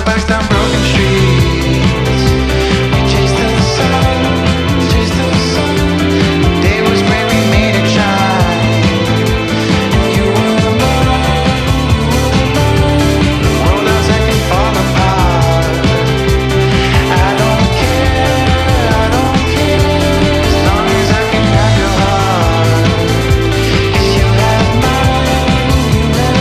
our backs down broken streets. We chased the sun, chased the sun. The day was great, we made it shine. You were mine, the world outside can fall apart. I don't care, as long as I can have your heart. 'Cause you have mine, you have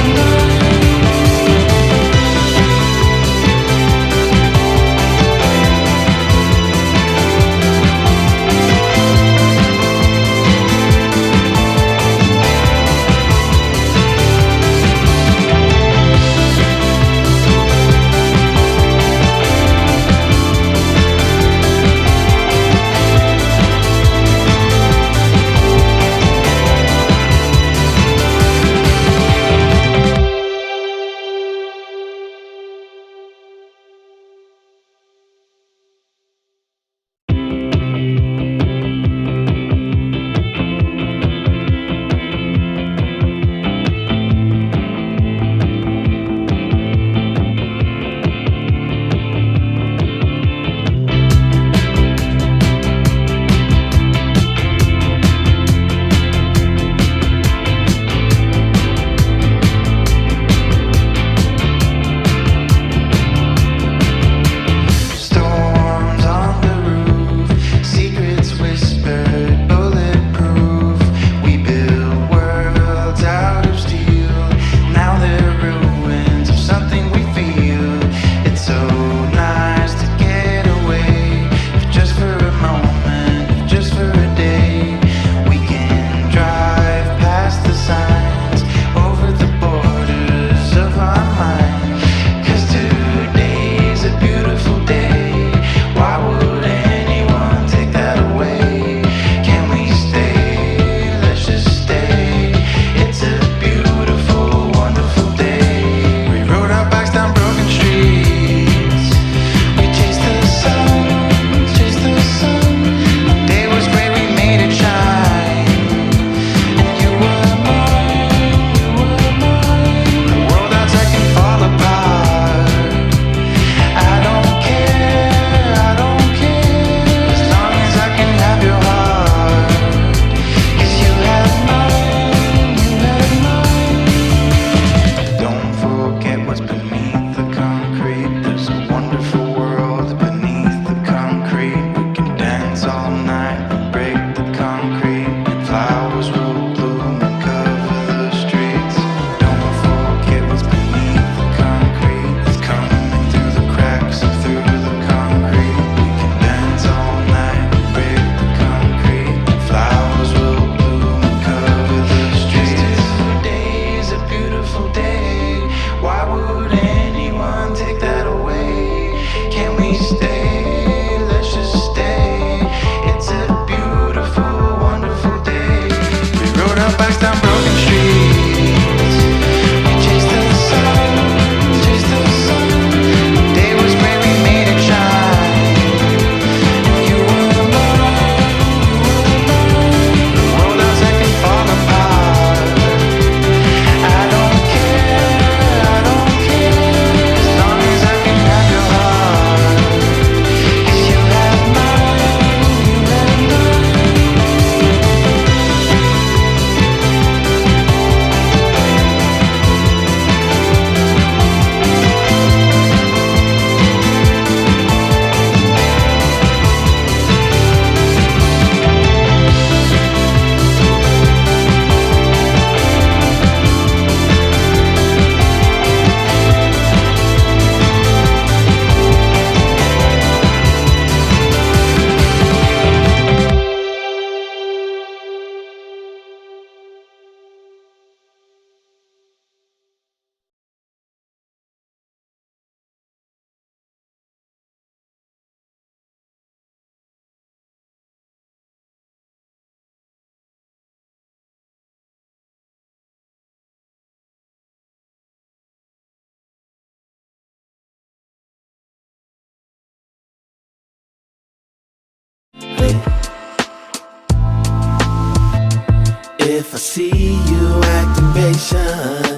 storms on the roof, secrets whispered, bulletproof. We built worlds out of steel. Now they're ruins of something we feel. It's so nice to get away, if just for a moment, if just for a day. We can drive past the signs, over the borders of our mind. 'Cause today's a beautiful day. Why would anyone take that away? Can we stay? Let's just stay. It's a beautiful, wonderful day. We rode our bikes down broken streets. We chased the sun, chased the sun. The day was great, we made it shine. And you were mine, the world outside can fall apart. I don't care, as long as I can have your heart. 'Cause you have mine, you have mine. Don't forget what's beneath the concrete. There's a wonderful world beneath the concrete. We can dance all night and break the concrete. Flowers will bloom and cover the streets. Don't forget what's beneath the concrete. It's coming through the cracks and through the concrete. We can dance all night and break the concrete. Flowers will bloom and cover the streets. Today's a beautiful day. Why would anyone take that away? Can we stay? Let's just stay. It's a beautiful, wonderful day. We rode our bikes down broken streets. We chased the sun, chased the sun. The day was great, we made it shine. You were mine, the world outside can fall apart. I don't care, as long as I can have your heart. 'Cause you have mine, you have If I see you acting patient,